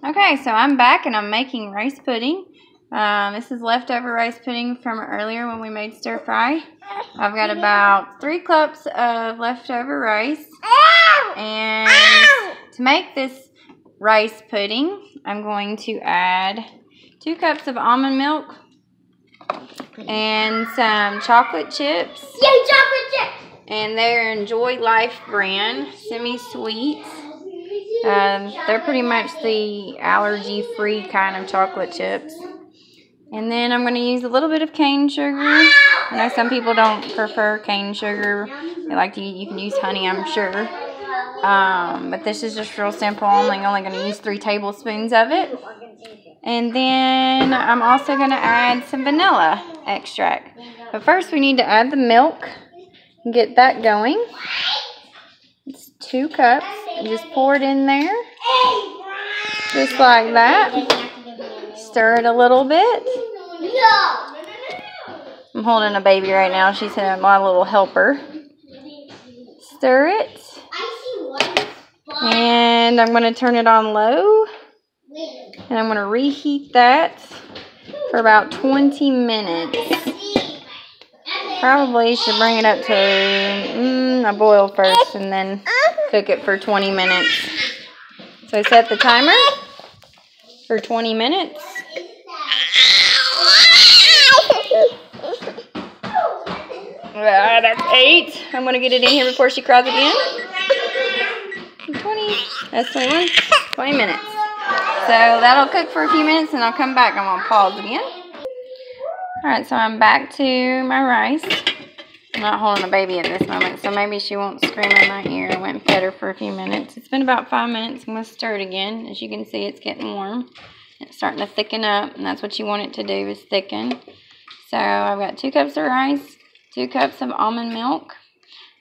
Okay, so I'm back and I'm making rice pudding. This is leftover rice pudding from earlier when we made stir fry. I've got about 3 cups of leftover rice. And to make this rice pudding, I'm going to add 2 cups of almond milk and some chocolate chips. Yay, chocolate chips! And they're Enjoy Life brand, semi-sweet. They're pretty much the allergy-free kind of chocolate chips. And then I'm going to use a little bit of cane sugar. I know some people don't prefer cane sugar. They like to, you can use honey, I'm sure. But this is just real simple. I'm only going to use 3 tablespoons of it. And then I'm also going to add some vanilla extract. But first we need to add the milk and get that going. It's 2 cups. And just pour it in there. Just like that. Stir it a little bit. I'm holding a baby right now. She's my little helper. Stir it. And I'm going to turn it on low. And I'm going to reheat that for about 20 minutes. Probably should bring it up to a boil first and then cook it for 20 minutes. So I set the timer for 20 minutes. That's 8. I'm going to get it in here before she cries again. 20. That's 21. 20 minutes. So that'll cook for a few minutes and I'll come back. I'm going to pause again. Alright, so I'm back to my rice. I'm not holding a baby at this moment, so maybe she won't scream in my ear. I went and fed her for a few minutes. It's been about 5 minutes. I'm going to stir it again. As you can see, it's getting warm. It's starting to thicken up, and that's what you want it to do, is thicken. So I've got 2 cups of rice, 2 cups of almond milk,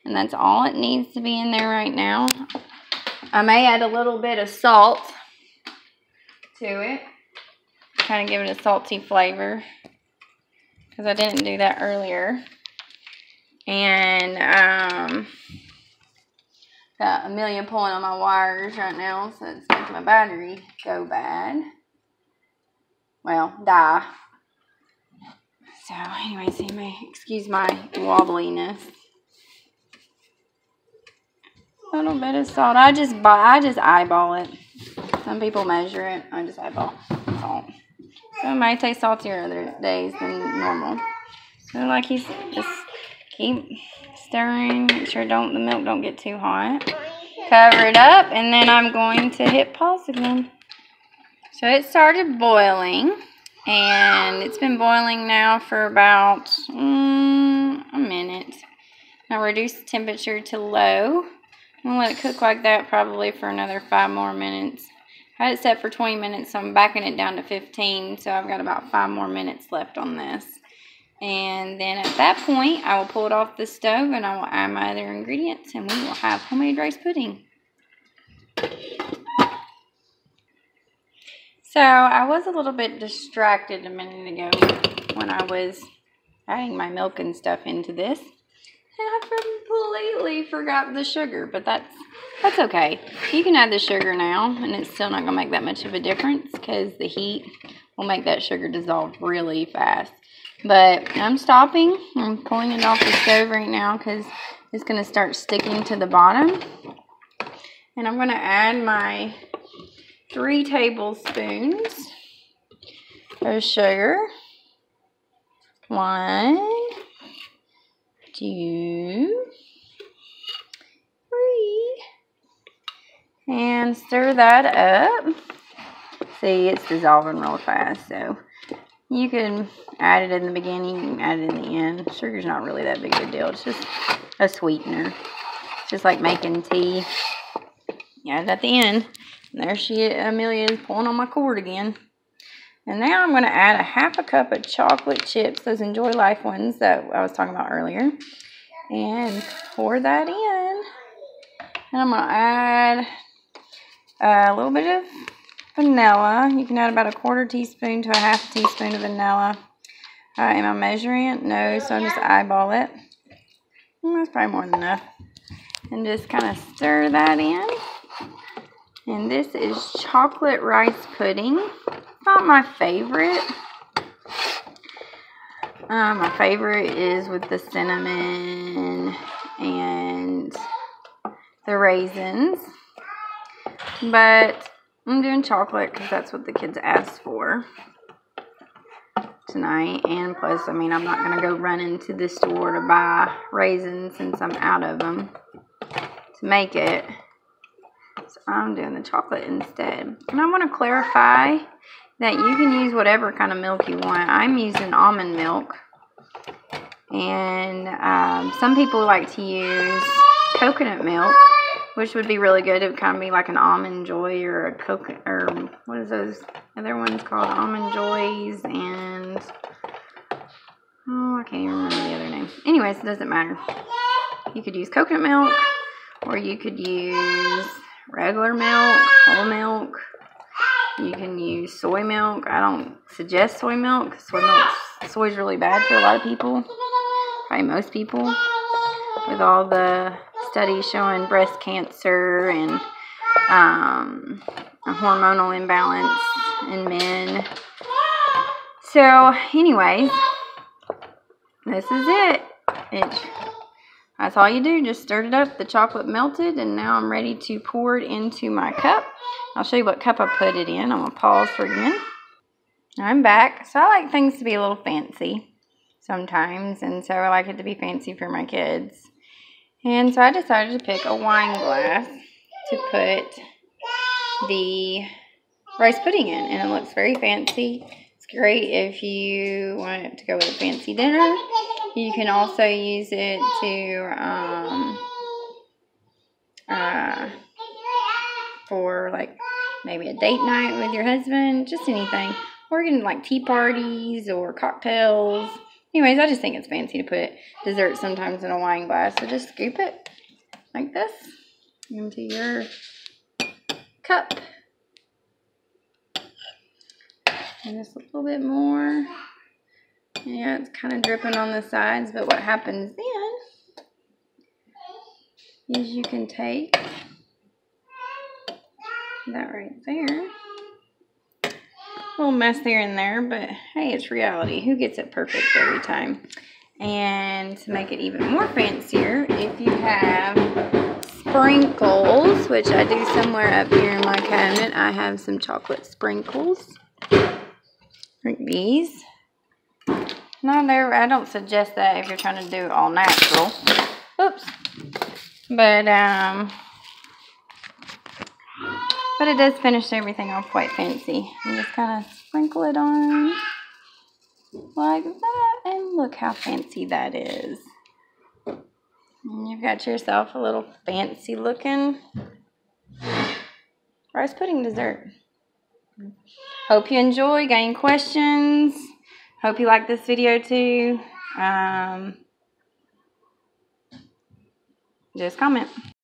and that's all it needs to be in there right now. I may add a little bit of salt to it, kind of give it a salty flavor, because I didn't do that earlier. And got Amelia pulling on my wires right now, so it's making my battery go bad. Well, die. So anyways, you may excuse my wobbliness. A little bit of salt. I just eyeball it. Some people measure it. I just eyeball salt. So it might taste saltier other days than normal. So like he's just keep stirring. Make sure the milk don't get too hot. Cover it up, and then I'm going to hit pause again. So it started boiling, and it's been boiling now for about a minute. Now reduce the temperature to low. I'm going to let it cook like that probably for another 5 more minutes. I had it set for 20 minutes, so I'm backing it down to 15, so I've got about 5 more minutes left on this. And then at that point, I will pull it off the stove and I will add my other ingredients, and we will have homemade rice pudding. So I was a little bit distracted a minute ago when I was adding my milk and stuff into this. And I completely forgot the sugar, but that's okay. You can add the sugar now, and it's still not going to make that much of a difference because the heat will make that sugar dissolve really fast. But I'm stopping. I'm pulling it off the stove right now because it's going to start sticking to the bottom. And I'm going to add my 3 tablespoons of sugar. 1, 2, 3. And stir that up. See, it's dissolving real fast, so you can add it in the beginning, you can add it in the end. Sugar's not really that big of a deal. It's just a sweetener. It's just like making tea. You add it at the end. And there Amelia is pulling on my cord again. And now I'm going to add a 1/2 cup of chocolate chips, those Enjoy Life ones that I was talking about earlier. And pour that in. And I'm going to add a little bit of vanilla. You can add about a 1/4 teaspoon to a 1/2 teaspoon of vanilla. Am I measuring it? No, so I just eyeball it. That's probably more than enough. And just kind of stir that in. And this is chocolate rice pudding. Not my favorite. My favorite is with the cinnamon and the raisins. But I'm doing chocolate because that's what the kids asked for tonight. And plus, I mean, I'm not going to go run into the store to buy raisins since I'm out of them to make it. So I'm doing the chocolate instead. And I want to clarify that you can use whatever kind of milk you want. I'm using almond milk. And some people like to use coconut milk, which would be really good. It would kind of be like an Almond Joy or a coconut, or what is those other ones called? Almond Joys and, oh, I can't even remember the other name. Anyways, it doesn't matter. You could use coconut milk, or you could use regular milk, whole milk. You can use soy milk. I don't suggest soy milk. Soy's really bad for a lot of people. Probably most people. With all the studies showing breast cancer and a hormonal imbalance in men. So, anyways, this is it. That's all you do. Just stir it up. The chocolate melted, and now I'm ready to pour it into my cup. I'll show you what cup I put it in. I'm going to pause for again. I'm back. So I like things to be a little fancy sometimes, and so I like it to be fancy for my kids. And so I decided to pick a wine glass to put the rice pudding in, and it looks very fancy. It's great if you want it to go with a fancy dinner. You can also use it to for like maybe a date night with your husband, just anything. Or you can like tea parties or cocktails. Anyways, I just think it's fancy to put dessert sometimes in a wine glass. So just scoop it like this into your cup. And just a little bit more. Yeah, it's kind of dripping on the sides, but what happens then is you can take that right there. A little mess here and there, but hey, it's reality. Who gets it perfect every time? And to make it even more fancier, if you have sprinkles, which I do somewhere up here in my cabinet, I have some chocolate sprinkles like these. I don't suggest that if you're trying to do it all natural. Oops. But it does finish everything off quite fancy. And just kind of sprinkle it on like that. And look how fancy that is. And you've got yourself a little fancy looking rice pudding dessert. Hope you enjoy. Got any questions? Hope you like this video too. Just comment.